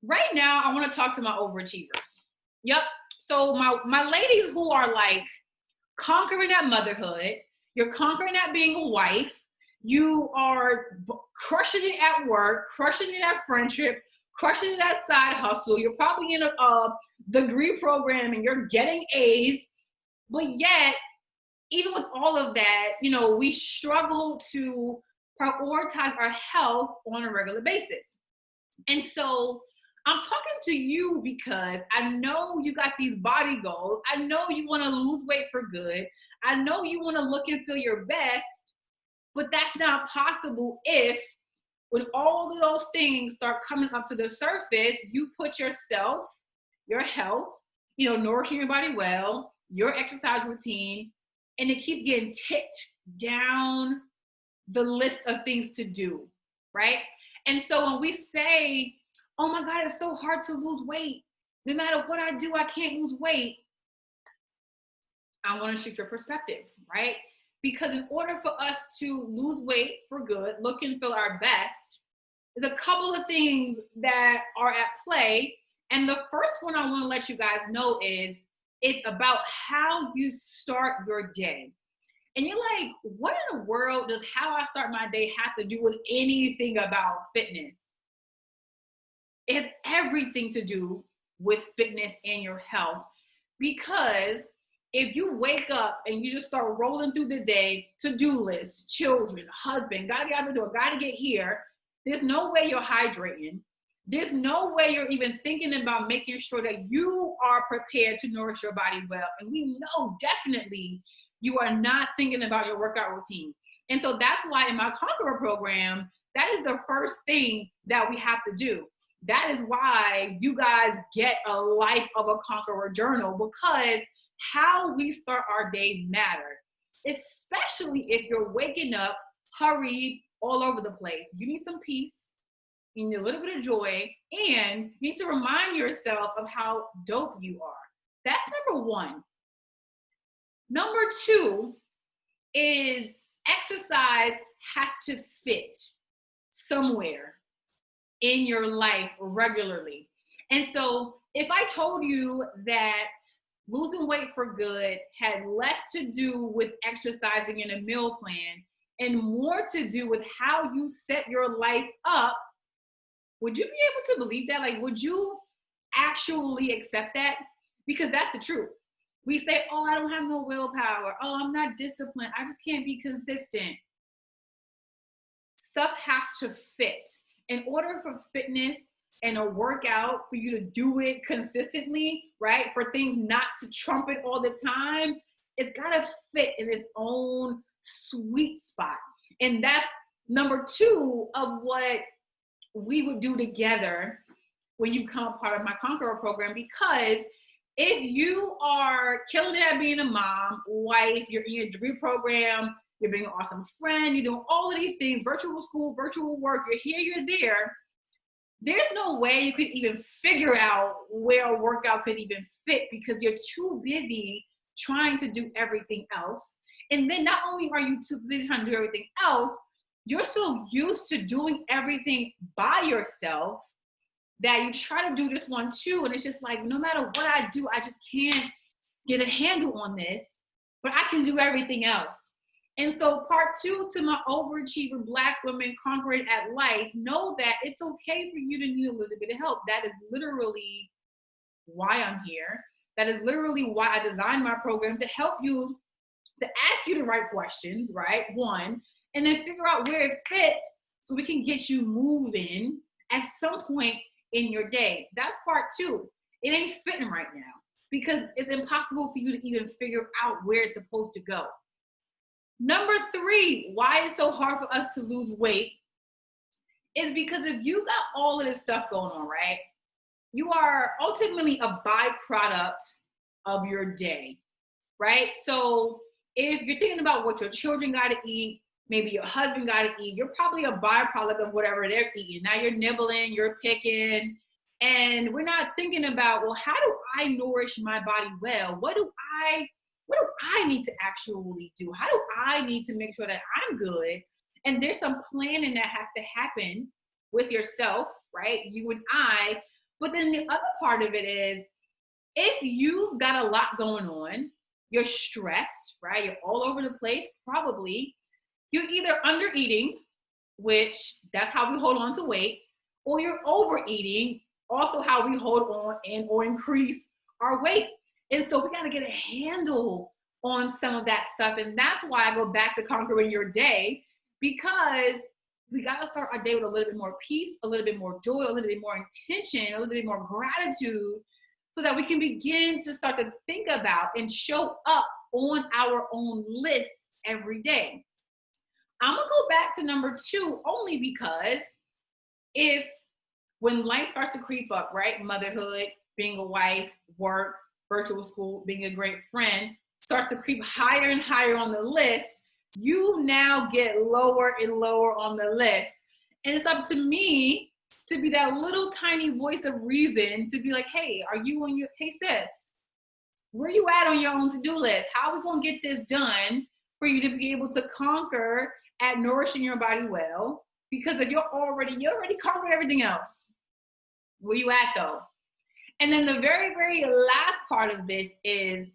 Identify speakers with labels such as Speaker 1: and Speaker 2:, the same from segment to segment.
Speaker 1: Right now, I want to talk to my overachievers. Yep. So my ladies who are like conquering that motherhood, you're conquering that being a wife, you are crushing it at work, crushing it at friendship, crushing it at side hustle. You're probably in a degree program and you're getting A's, but yet even with all of that, we struggle to prioritize our health on a regular basis. And so I'm talking to you because I know you got these body goals. I know you want to lose weight for good. I know you want to look and feel your best, but that's not possible if, when all of those things start coming up to the surface, you put yourself, your health, nourishing your body well, your exercise routine, and it keeps getting ticked down the list of things to do, right? And so when we say, oh my God, it's so hard to lose weight. No matter what I do, I can't lose weight. I want to shift your perspective, right? Because in order for us to lose weight for good, look and feel our best, there's a couple of things that are at play. And the first one I want to let you guys know is it's about how you start your day. And you're like, what in the world does how I start my day have to do with anything about fitness? It has everything to do with fitness and your health. Because if you wake up and you just start rolling through the day, to-do lists, children, husband, gotta get out the door, gotta get here, there's no way you're hydrating. There's no way you're even thinking about making sure that you are prepared to nourish your body well. And we know definitely you are not thinking about your workout routine. And so that's why in my Conqueror program, that is the first thing that we have to do. That is why you guys get a Life of a Conqueror journal, because how we start our day matters, especially if you're waking up hurried all over the place. You need some peace, you need a little bit of joy, and you need to remind yourself of how dope you are. That's number one. Number two is exercise has to fit somewhere in your life regularly. And so if I told you that losing weight for good had less to do with exercising in a meal plan and more to do with how you set your life up, would you be able to believe that? Like, would you actually accept that? Because that's the truth. We say, oh, I don't have no willpower. Oh, I'm not disciplined. I just can't be consistent. Stuff has to fit. In order for fitness and a workout, for you to do it consistently, right? For things not to trump it all the time, it's got to fit in its own sweet spot. And that's number two of what we would do together when you become a part of my Conqueror program. Because if you are killing it at being a mom, wife, you're in your degree program, you're being an awesome friend, you're doing all of these things, virtual school, virtual work, you're here, you're there, there's no way you could even figure out where a workout could even fit, because you're too busy trying to do everything else. And then not only are you too busy trying to do everything else, you're so used to doing everything by yourself that you try to do this one too. And it's just like, no matter what I do, I just can't get a handle on this, but I can do everything else. And so part two to my overachiever Black women conquering at life, know that it's okay for you to need a little bit of help. That is literally why I'm here. That is literally why I designed my program, to help you, to ask you the right questions, right? One, and then figure out where it fits so we can get you moving at some point in your day. That's part two. It ain't fitting right now because it's impossible for you to even figure out where it's supposed to go. Number three, why it's so hard for us to lose weight is because if you got all of this stuff going on, right, you are ultimately a byproduct of your day, right? So if you're thinking about what your children got to eat, maybe your husband got to eat, you're probably a byproduct of whatever they're eating. Now you're nibbling, you're picking, and we're not thinking about, well, how do I nourish my body well? What do I need to actually do? How do I need to make sure that I'm good? And there's some planning that has to happen with yourself, right? You and I, But then the other part of it is, if you've got a lot going on, you're stressed, right? You're all over the place, probably. You're either under eating, which that's how we hold on to weight, or you're overeating, also how we hold on and or increase our weight. And so we got to get a handle on some of that stuff. And that's why I go back to conquering your day, because we got to start our day with a little bit more peace, a little bit more joy, a little bit more intention, a little bit more gratitude, so that we can begin to start to think about and show up on our own list every day. I'm gonna go back to number 2 only because if when life starts to creep up, right? Motherhood, being a wife, work, virtual school, being a great friend, starts to creep higher and higher on the list, you now get lower and lower on the list. And it's up to me to be that little tiny voice of reason to be like, hey, are you on your, hey sis, where you at on your own to-do list? How are we gonna get this done for you to be able to conquer at nourishing your body well? Because if you're already conquered everything else. Where you at though? And then the very, very last part of this is,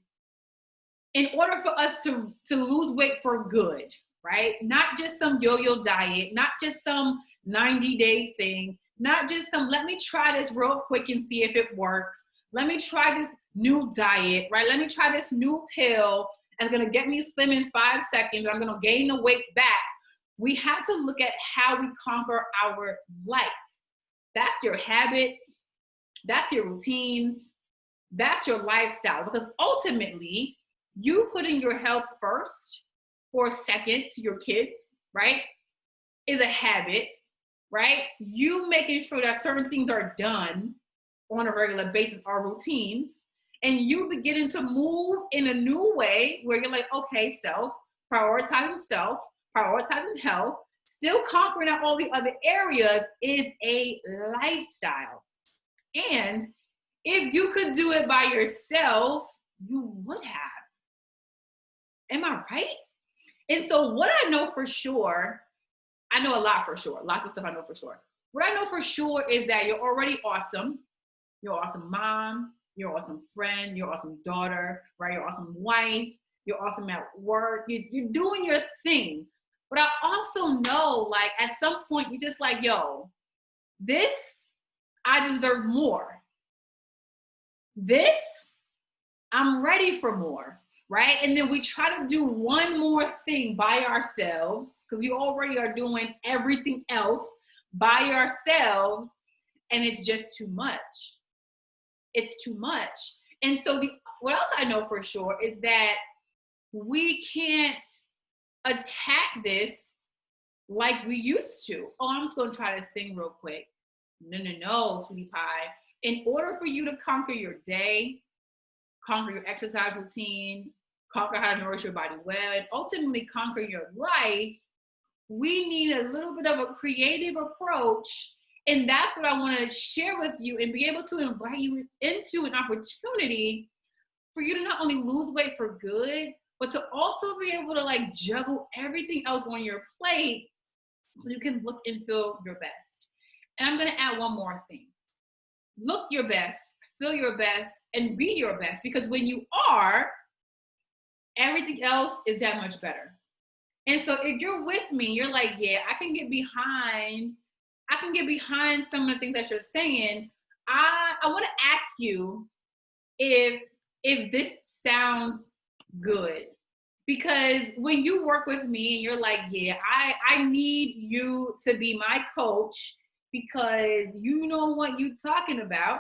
Speaker 1: in order for us to lose weight for good, right? Not just some yo-yo diet, not just some 90-day thing, not just some, let me try this real quick and see if it works. Let me try this new diet, right? Let me try this new pill that's gonna get me slim in 5 seconds. I'm gonna gain the weight back. We have to look at how we conquer our life. That's your habits, that's your routines, that's your lifestyle. Because ultimately, you putting your health first or second to your kids, right, is a habit, right? You making sure that certain things are done on a regular basis are routines, and you beginning to move in a new way where you're like, okay, prioritizing health, still conquering out all the other areas is a lifestyle. And if you could do it by yourself, you would have. Am I right? And so what I know for sure, I know a lot for sure, lots of stuff I know for sure. What I know for sure is that you're already awesome. You're an awesome mom, you're an awesome friend, you're an awesome daughter, right? You're an awesome wife, you're awesome at work, you're doing your thing. But I also know, like, at some point, you're just like, yo, this, I deserve more. This, I'm ready for more, right? And then we try to do one more thing by ourselves because we already are doing everything else by ourselves, and it's just too much. It's too much. And so what else I know for sure is that we can't attack this like we used to. Oh, I'm just going to try this thing real quick. No, sweetie pie. In order for you to conquer your day, conquer your exercise routine, conquer how to nourish your body well, and ultimately conquer your life, we need a little bit of a creative approach. And that's what I want to share with you and be able to invite you into an opportunity for you to not only lose weight for good, but to also be able to like juggle everything else on your plate so you can look and feel your best. And I'm going to add one more thing. Look your best, feel your best, and be your best, because when you are, everything else is that much better. And so if you're with me, you're like, yeah, I can get behind some of the things that you're saying. I want to ask you if this sounds good. Because when you work with me and you're like, yeah, I need you to be my coach because you know what you're talking about,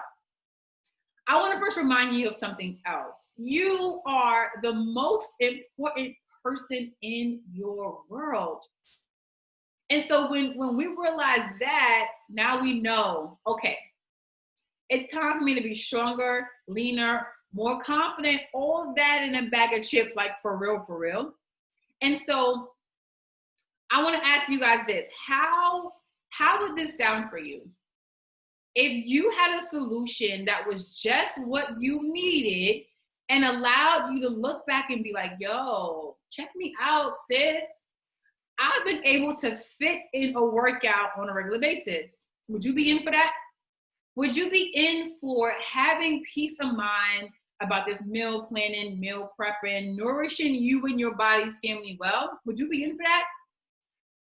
Speaker 1: I want to first remind you of something else. You are the most important person in your world. And so when we realize that, now we know, okay, it's time for me to be stronger, leaner, more confident, all that in a bag of chips, like for real. And so I want to ask you guys this. How would this sound for you? If you had a solution that was just what you needed and allowed you to look back and be like, yo, check me out, sis. I've been able to fit in a workout on a regular basis. Would you be in for that? Would you be in for having peace of mind about this meal planning, meal prepping, nourishing you and your body's family well? Would you be in for that?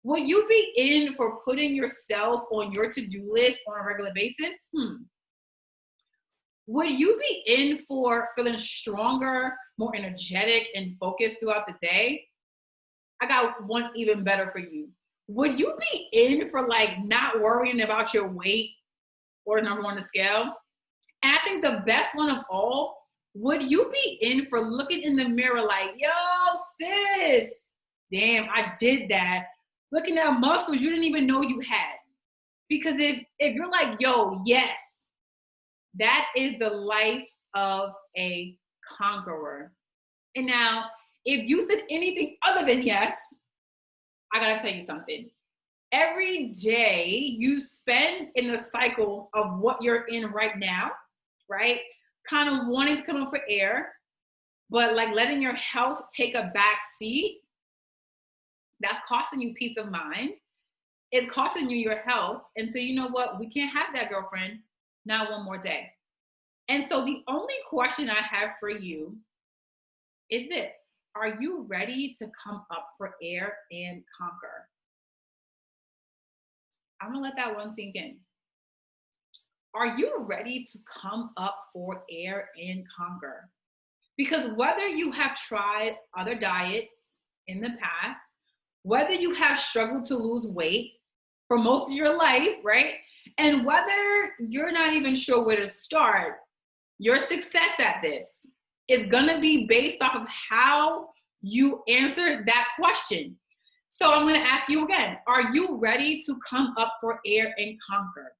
Speaker 1: Would you be in for putting yourself on your to-do list on a regular basis? Would you be in for feeling stronger, more energetic, and focused throughout the day? I got one even better for you. Would you be in for like not worrying about your weight or number on the scale? And I think the best one of all, would you be in for looking in the mirror like, yo, sis, damn, I did that. Looking at muscles you didn't even know you had. Because if you're like, yo, yes, that is the life of a conqueror. And now, if you said anything other than yes, I gotta tell you something. Every day you spend in the cycle of what you're in right now, right? Kind of wanting to come up for air, but like letting your health take a back seat, that's costing you peace of mind. It's costing you your health. And so you know what? We can't have that, girlfriend. Not one more day. And so the only question I have for you is this. Are you ready to come up for air and conquer? I'm gonna let that one sink in. Are you ready to come up for air and conquer? Because whether you have tried other diets in the past, whether you have struggled to lose weight for most of your life, right? And whether you're not even sure where to start, your success at this is gonna be based off of how you answer that question. So I'm gonna ask you again, are you ready to come up for air and conquer?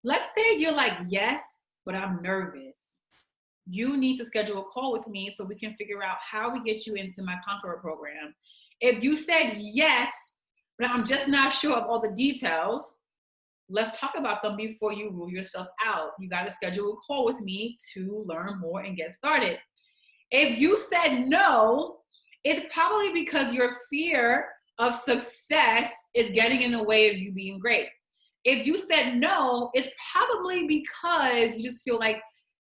Speaker 1: Let's say you're like, yes, but I'm nervous. You need to schedule a call with me so we can figure out how we get you into my Conqueror program. If you said yes, but I'm just not sure of all the details, let's talk about them before you rule yourself out. You got to schedule a call with me to learn more and get started. If you said no, it's probably because your fear of success is getting in the way of you being great. If you said no, it's probably because you just feel like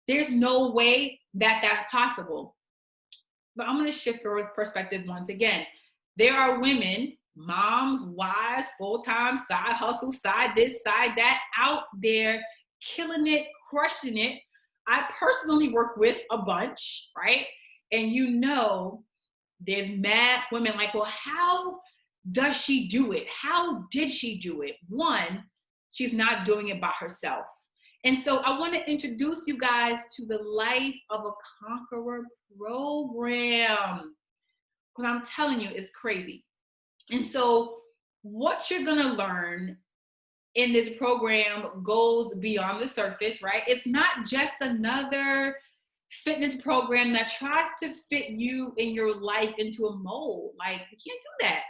Speaker 1: there's no way that that's possible. But I'm going to shift your perspective once again. There are women, moms, wives, full-time, side hustle, side this, side that, out there killing it, crushing it. I personally work with a bunch, right? And you know, there's mad women like, well, how does she do it? How did she do it? One, she's not doing it by herself. And so I want to introduce you guys to the Life of a Conqueror program. Because I'm telling you, it's crazy. And so what you're going to learn in this program goes beyond the surface, right? It's not just another fitness program that tries to fit you in your life into a mold. Like, you can't do that.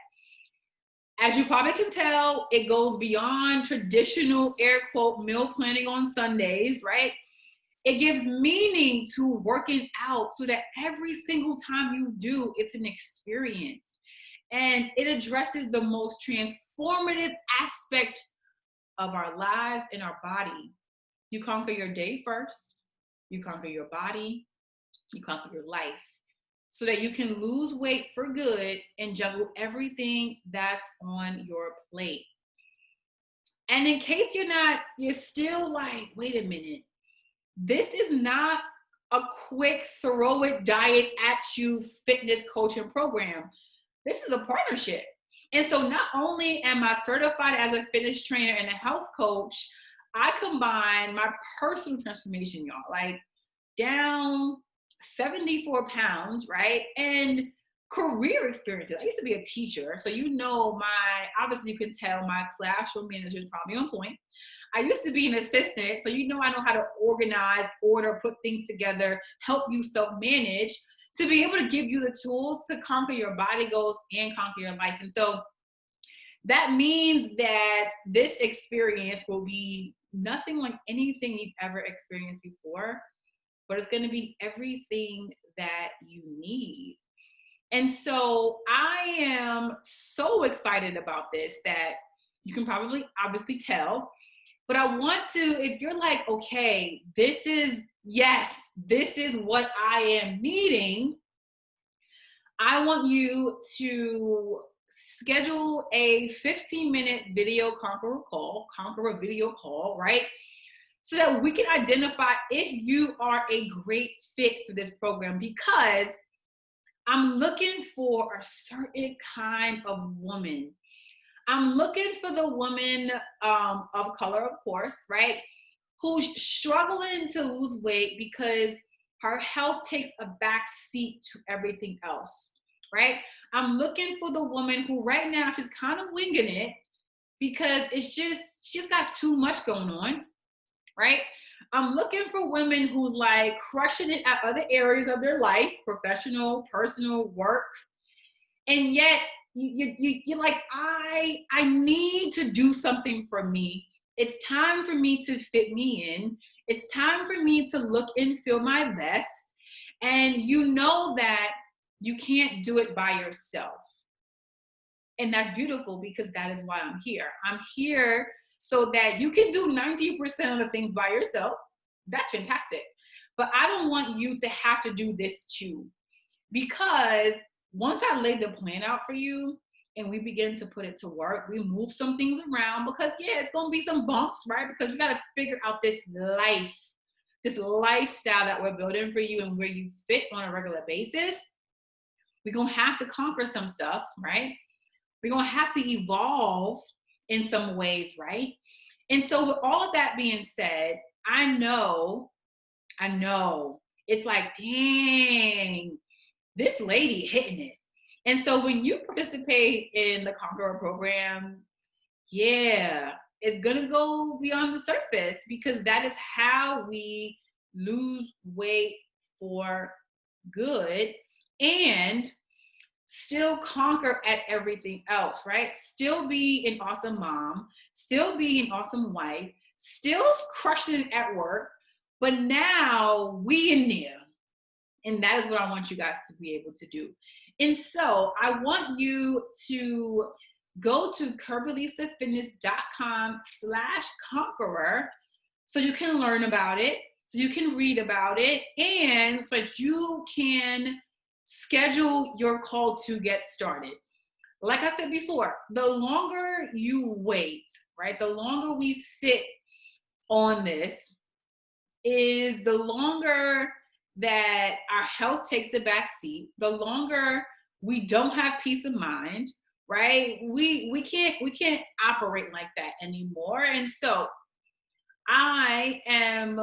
Speaker 1: As you probably can tell, it goes beyond traditional air quote meal planning on Sundays, right? It gives meaning to working out so that every single time you do, it's an experience. And it addresses the most transformative aspect of our lives and our body. You conquer your day first, you conquer your body, you conquer your life, so that you can lose weight for good and juggle everything that's on your plate. And in case you're still like, wait a minute, this is not a quick throw it diet at you fitness coaching program. This is a partnership. And so not only am I certified as a fitness trainer and a health coach, I combine my personal transformation, y'all, like down 74 pounds, right? And career experiences. I used to be a teacher. So obviously you can tell my classroom manager is probably on point. I used to be an assistant. So I know how to organize, order, put things together, help you self-manage to be able to give you the tools to conquer your body goals and conquer your life. And so that means that this experience will be nothing like anything you've ever experienced before, but it's going to be everything that you need. And so I am so excited about this that you can probably obviously tell. But I want to, if you're like, okay, this is what I am needing, I want you to schedule a 15-minute video Conqueror video call, right? So that we can identify if you are a great fit for this program, because I'm looking for a certain kind of woman. I'm looking for the woman of color, of course, right? Who's struggling to lose weight because her health takes a back seat to everything else, right? I'm looking for the woman who right now she's kind of winging it because she's got too much going on, right? I'm looking for women who's like crushing it at other areas of their life, professional, personal, work, and yet you're like, I need to do something for me. It's time for me to fit me in. It's time for me to look and feel my best. And you know that you can't do it by yourself. And that's beautiful, because that is why I'm here. I'm here so that you can do 90% of the things by yourself. That's fantastic. But I don't want you to have to do this too. Because once I lay the plan out for you and we begin to put it to work, we move some things around, because yeah, it's gonna be some bumps, right? Because we gotta figure out this lifestyle that we're building for you and where you fit on a regular basis. We're gonna have to conquer some stuff, right? We're gonna have to evolve in some ways, right? And so with all of that being said, I know, it's like, dang, this lady hitting it. And so when you participate in the Conqueror program, yeah, it's gonna go beyond the surface, because that is how we lose weight for good and still conquer at everything else, right? Still be an awesome mom, still be an awesome wife, still crushing it at work, but now we in there. And that is what I want you guys to be able to do. And so I want you to go to curvylysafitness.com/conqueror so you can learn about it, so you can read about it, and so that you can schedule your call to get started. Like I said before, the longer you wait, right, the longer we sit on this, is the longer that our health takes a back seat, the longer we don't have peace of mind, right? We can't operate like that anymore. And so I am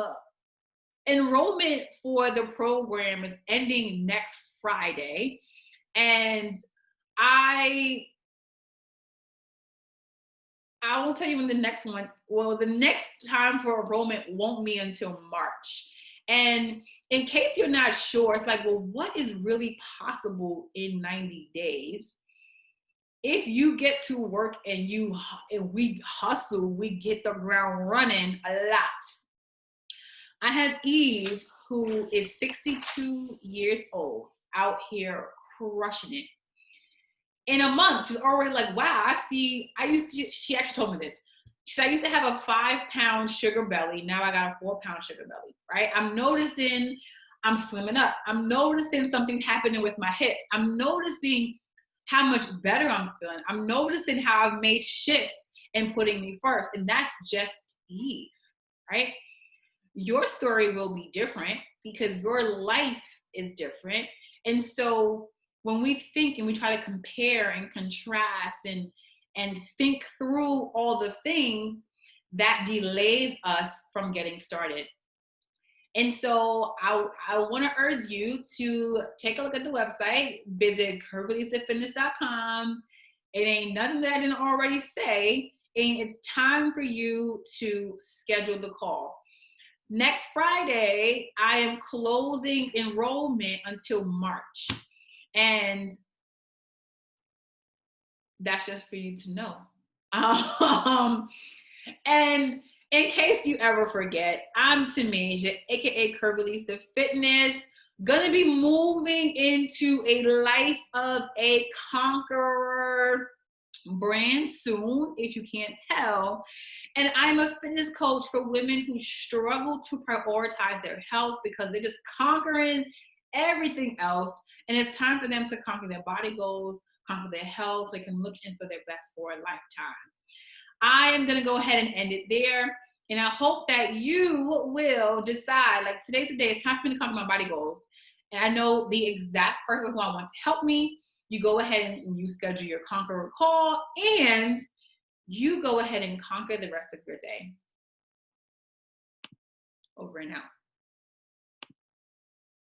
Speaker 1: enrollment for the program is ending next Friday, and I will tell you when the next one, well, the next time for enrollment won't be until March. And in case you're not sure, it's like, well, what is really possible in 90 days? If you get to work and we hustle, we get the ground running a lot. I have Eve, who is 62 years old, out here crushing it. In a month, she's already like, wow, she actually told me this. She said, I used to have a 5-pound sugar belly. Now I got a 4-pound sugar belly, right? I'm noticing I'm slimming up. I'm noticing something's happening with my hips. I'm noticing how much better I'm feeling. I'm noticing how I've made shifts and putting me first. And that's just Eve, right? Your story will be different because your life is different. And so when we think and we try to compare and contrast and think through all the things, that delays us from getting started. And so I want to urge you to take a look at the website, visit curvylysafitness.com. It ain't nothing that I didn't already say, and it's time for you to schedule the call. Next Friday, I am closing enrollment until March. And that's just for you to know. And in case you ever forget, I'm Tamasia, aka Curvy Lisa Fitness, gonna be moving into a life of a conqueror brand soon, if you can't tell. And I'm a fitness coach for women who struggle to prioritize their health because they're just conquering everything else. And it's time for them to conquer their body goals, conquer their health. They can look in for their best for a lifetime. I am going to go ahead and end it there. And I hope that you will decide, like today's the day, it's time for me to conquer my body goals. And I know the exact person who I want to help me. You go ahead and you schedule your Conqueror call, and you go ahead and conquer the rest of your day. Over and out.